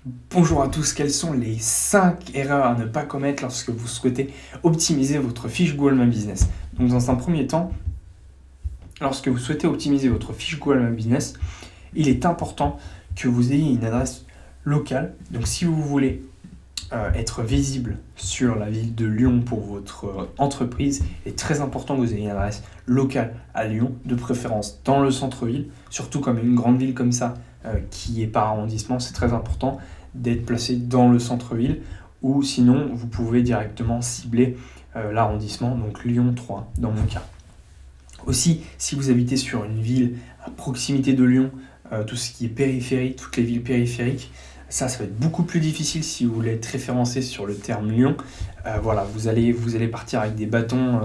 Bonjour à tous, quelles sont les 5 erreurs à ne pas commettre lorsque vous souhaitez optimiser votre fiche Google My Business? Donc dans un premier temps, lorsque vous souhaitez optimiser votre fiche Google My Business, il est important que vous ayez une adresse locale. Donc si vous voulez être visible sur la ville de Lyon pour votre entreprise, il est très important que vous ayez une adresse locale à Lyon, de préférence dans le centre-ville, surtout comme une grande ville comme ça qui est par arrondissement, c'est très important d'être placé dans le centre-ville, ou sinon vous pouvez directement cibler l'arrondissement, donc Lyon 3 dans mon cas. Aussi, si vous habitez sur une ville à proximité de Lyon, tout ce qui est périphérie, toutes les villes périphériques, ça va être beaucoup plus difficile si vous voulez être référencé sur le terme Lyon. Voilà, vous allez partir avec des bâtons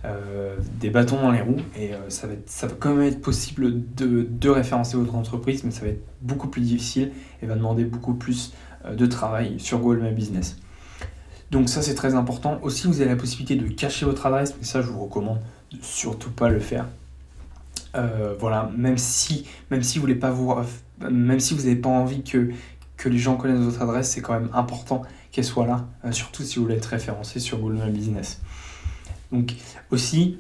dans les roues et ça va quand même être possible de référencer votre entreprise, mais ça va être beaucoup plus difficile et va demander beaucoup plus de travail sur Google My Business. Donc ça c'est très important. Aussi vous avez la possibilité de cacher votre adresse, mais ça je vous recommande de surtout pas le faire. Voilà, même si vous voulez pas même si vous n'avez pas envie que les gens connaissent votre adresse, c'est quand même important qu'elle soit là, surtout si vous voulez être référencé sur Google My Business. Donc aussi,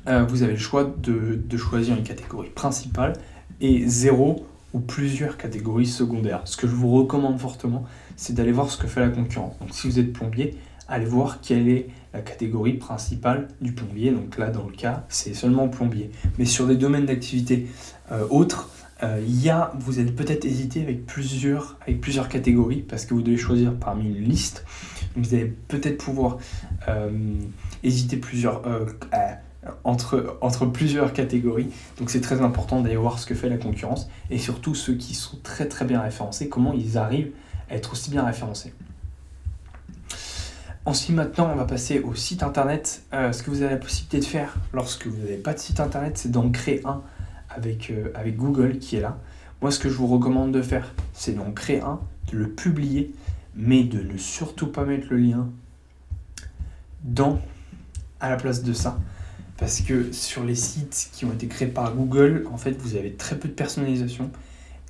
vous avez le choix de choisir une catégorie principale et 0 ou plusieurs catégories secondaires. Ce que je vous recommande fortement, c'est d'aller voir ce que fait la concurrence. Donc si vous êtes plombier, allez voir quelle est la catégorie principale du plombier. Donc là, dans le cas, c'est seulement plombier. Mais sur des domaines d'activité autres, vous allez peut-être hésiter avec plusieurs catégories parce que vous devez choisir parmi une liste. Donc vous allez peut-être pouvoir hésiter entre plusieurs catégories. Donc c'est très important d'aller voir ce que fait la concurrence et surtout ceux qui sont très très bien référencés, comment ils arrivent à être aussi bien référencés. Ensuite, maintenant, on va passer au site internet. Ce que vous avez la possibilité de faire lorsque vous n'avez pas de site internet, c'est d'en créer un avec Google qui est là. Moi, ce que je vous recommande de faire, c'est d'en créer un, de le publier, mais de ne surtout pas mettre le lien à la place de ça. Parce que sur les sites qui ont été créés par Google, en fait, vous avez très peu de personnalisation.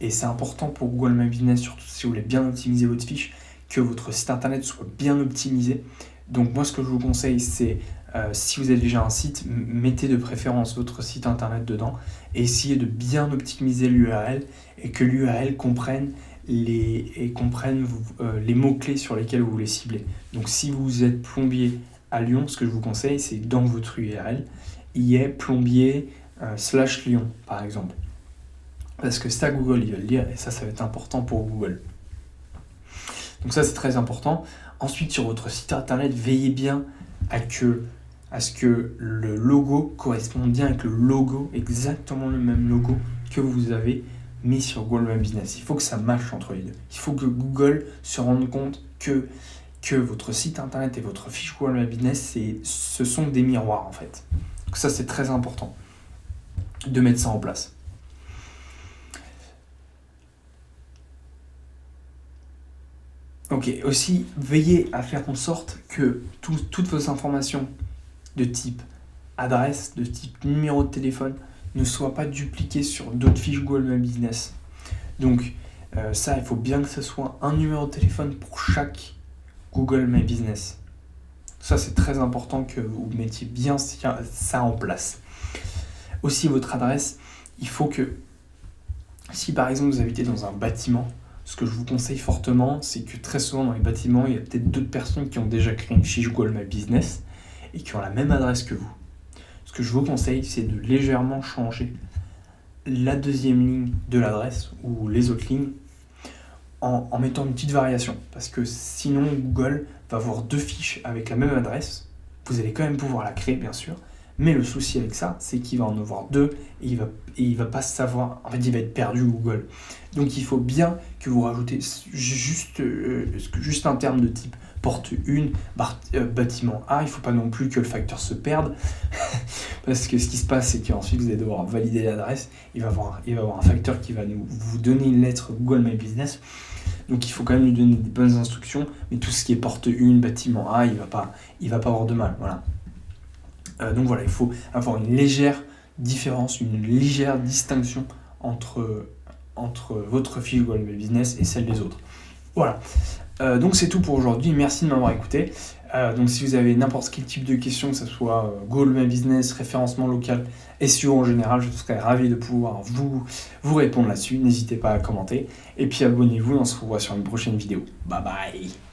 Et c'est important pour Google My Business, surtout si vous voulez bien optimiser votre fiche, que votre site internet soit bien optimisé. Donc moi, ce que je vous conseille, c'est si vous avez déjà un site, mettez de préférence votre site internet dedans et essayez de bien optimiser l'URL et que l'URL comprenne les mots-clés sur lesquels vous voulez cibler. Donc si vous êtes plombier à Lyon, ce que je vous conseille, c'est dans votre URL, il y ait plombier / Lyon, par exemple. Parce que ça, Google, il va le lire et ça va être important pour Google. Donc ça, c'est très important. Ensuite, sur votre site internet, veillez bien à ce que le logo corresponde bien avec le logo, exactement le même logo que vous avez mis sur Google My Business. Il faut que ça matche entre les deux. Il faut que Google se rende compte que votre site internet et votre fiche Google My Business, ce sont des miroirs en fait. Donc ça, c'est très important de mettre ça en place. Ok, aussi, veillez à faire en sorte que toutes vos informations de type adresse, de type numéro de téléphone, ne soient pas dupliquées sur d'autres fiches Google My Business. Donc, ça, il faut bien que ce soit un numéro de téléphone pour chaque Google My Business. Ça, c'est très important que vous mettiez bien ça en place. Aussi, votre adresse, il faut que, si par exemple vous habitez dans un bâtiment, ce que je vous conseille fortement, c'est que très souvent dans les bâtiments, il y a peut-être d'autres personnes qui ont déjà créé une fiche Google My Business et qui ont la même adresse que vous. Ce que je vous conseille, c'est de légèrement changer la deuxième ligne de l'adresse ou les autres lignes en mettant une petite variation. Parce que sinon, Google va avoir 2 fiches avec la même adresse. Vous allez quand même pouvoir la créer, bien sûr. Mais le souci avec ça, c'est qu'il va en avoir 2 et il va pas savoir. En fait, il va être perdu Google. Donc, il faut bien que vous rajoutez juste un terme de type porte 1, bâtiment A. Il ne faut pas non plus que le facteur se perde. Parce que ce qui se passe, c'est qu'ensuite, vous allez devoir valider l'adresse. Il va avoir un facteur qui va vous donner une lettre Google My Business. Donc, il faut quand même lui donner des bonnes instructions. Mais tout ce qui est porte 1, bâtiment A, il va pas avoir de mal. Voilà. Donc voilà, il faut avoir une légère différence, une légère distinction entre entre votre fiche Google My Business et celle des autres. Voilà. Donc c'est tout pour aujourd'hui. Merci de m'avoir écouté. Donc si vous avez n'importe quel type de question, que ce soit Google My Business, référencement local, SEO en général, je serais ravi de pouvoir vous répondre là-dessus. N'hésitez pas à commenter. Et puis abonnez-vous, on se revoit sur une prochaine vidéo. Bye bye.